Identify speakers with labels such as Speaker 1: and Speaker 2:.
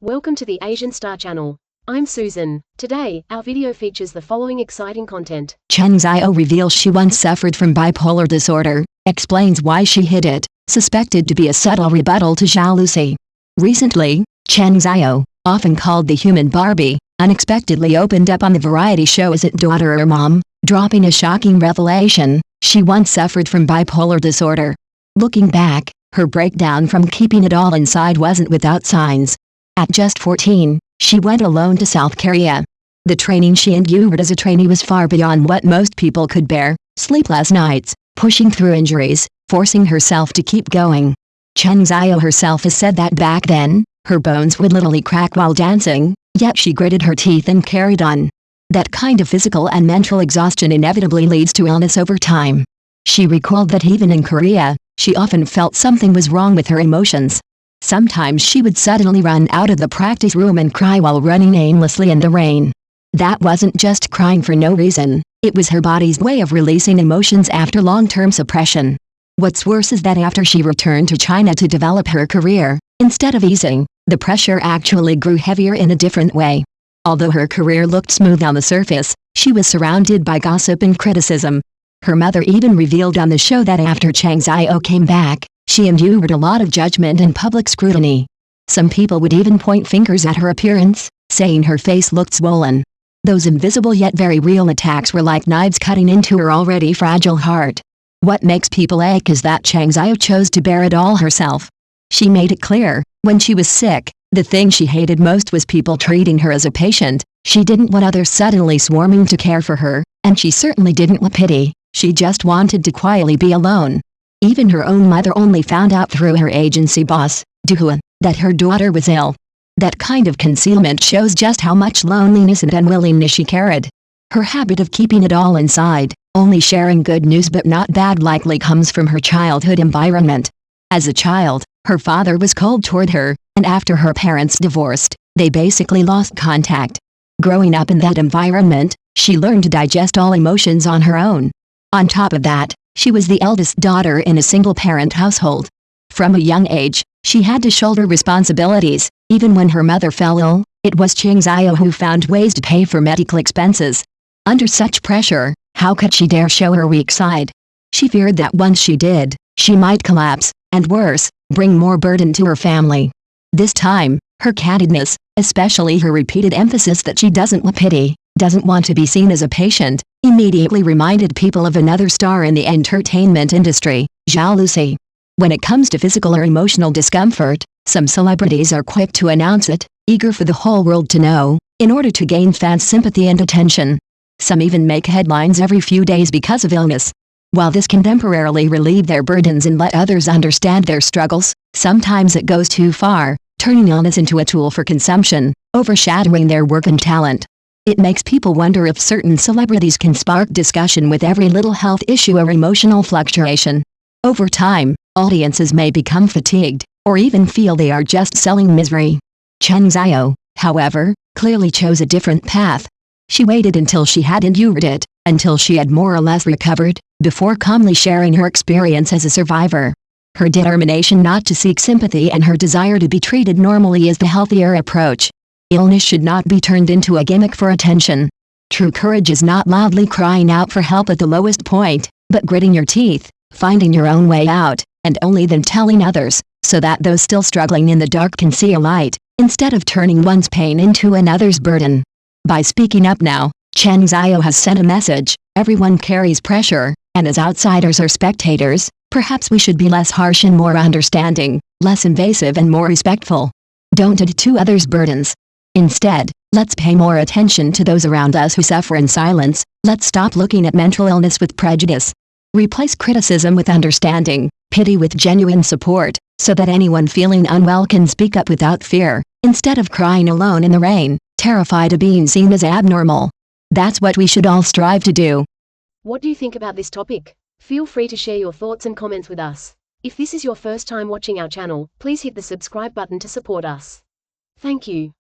Speaker 1: Welcome to the Asian Star channel. I'm Susan. Today, our video features the following exciting content.
Speaker 2: Cheng Xiao reveals she once suffered from bipolar disorder, explains why she hid it, suspected to be a subtle rebuttal to Zhao Lusi. Recently, Cheng Xiao, often called the human Barbie, unexpectedly opened up on the variety show Is It Daughter or Mom, dropping a shocking revelation: she once suffered from bipolar disorder. Looking back, her breakdown from keeping it all inside wasn't without signs. At just 14, she went alone to South Korea. The training she endured as a trainee was far beyond what most people could bear: sleepless nights, pushing through injuries, forcing herself to keep going. Cheng Xiao herself has said that back then, her bones would literally crack while dancing, yet she gritted her teeth and carried on. That kind of physical and mental exhaustion inevitably leads to illness over time. She recalled that even in Korea, she often felt something was wrong with her emotions. Sometimes she would suddenly run out of the practice room and cry while running aimlessly in the rain. That wasn't just crying for no reason, it was her body's way of releasing emotions after long-term suppression. What's worse is that after she returned to China to develop her career, instead of easing, the pressure actually grew heavier in a different way. Although her career looked smooth on the surface, she was surrounded by gossip and criticism. Her mother even revealed on the show that after Cheng Xiao came back, she endured a lot of judgment and public scrutiny. Some people would even point fingers at her appearance, saying her face looked swollen. Those invisible yet very real attacks were like knives cutting into her already fragile heart. What makes people ache is that Cheng Xiao chose to bear it all herself. She made it clear, when she was sick, the thing she hated most was people treating her as a patient. She didn't want others suddenly swarming to care for her, and she certainly didn't want pity. She just wanted to quietly be alone. Even her own mother only found out through her agency boss, Duhuan, that her daughter was ill. That kind of concealment shows just how much loneliness and unwillingness she carried. Her habit of keeping it all inside, only sharing good news but not bad, likely comes from her childhood environment. As a child, her father was cold toward her, and after her parents divorced, they basically lost contact. Growing up in that environment, she learned to digest all emotions on her own. On top of that, she was the eldest daughter in a single-parent household. From a young age, she had to shoulder responsibilities. Even when her mother fell ill, it was Cheng Xiao who found ways to pay for medical expenses. Under such pressure, how could she dare show her weak side? She feared that once she did, she might collapse, and worse, bring more burden to her family. This time, her candidness, especially her repeated emphasis that she doesn't want pity, doesn't want to be seen as a patient, immediately reminded people of another star in the entertainment industry, Zhao Lusi. When it comes to physical or emotional discomfort, some celebrities are quick to announce it, eager for the whole world to know, in order to gain fans' sympathy and attention. Some even make headlines every few days because of illness. While this can temporarily relieve their burdens and let others understand their struggles, sometimes it goes too far, turning illness into a tool for consumption, overshadowing their work and talent. It makes people wonder if certain celebrities can spark discussion with every little health issue or emotional fluctuation. Over time, audiences may become fatigued, or even feel they are just selling misery. Cheng Xiao, however, clearly chose a different path. She waited until she had endured it, until she had more or less recovered, before calmly sharing her experience as a survivor. Her determination not to seek sympathy and her desire to be treated normally is the healthier approach. Illness should not be turned into a gimmick for attention. True courage is not loudly crying out for help at the lowest point, but gritting your teeth, finding your own way out, and only then telling others, so that those still struggling in the dark can see a light, instead of turning one's pain into another's burden. By speaking up now, Cheng Xiao has sent a message: everyone carries pressure, and as outsiders or spectators, perhaps we should be less harsh and more understanding, less invasive and more respectful. Don't add to others' burdens. Instead, let's pay more attention to those around us who suffer in silence. Let's stop looking at mental illness with prejudice. Replace criticism with understanding, pity with genuine support, so that anyone feeling unwell can speak up without fear, instead of crying alone in the rain, terrified of being seen as abnormal. That's what we should all strive to do.
Speaker 1: What do you think about this topic? Feel free to share your thoughts and comments with us. If this is your first time watching our channel, please hit the subscribe button to support us. Thank you.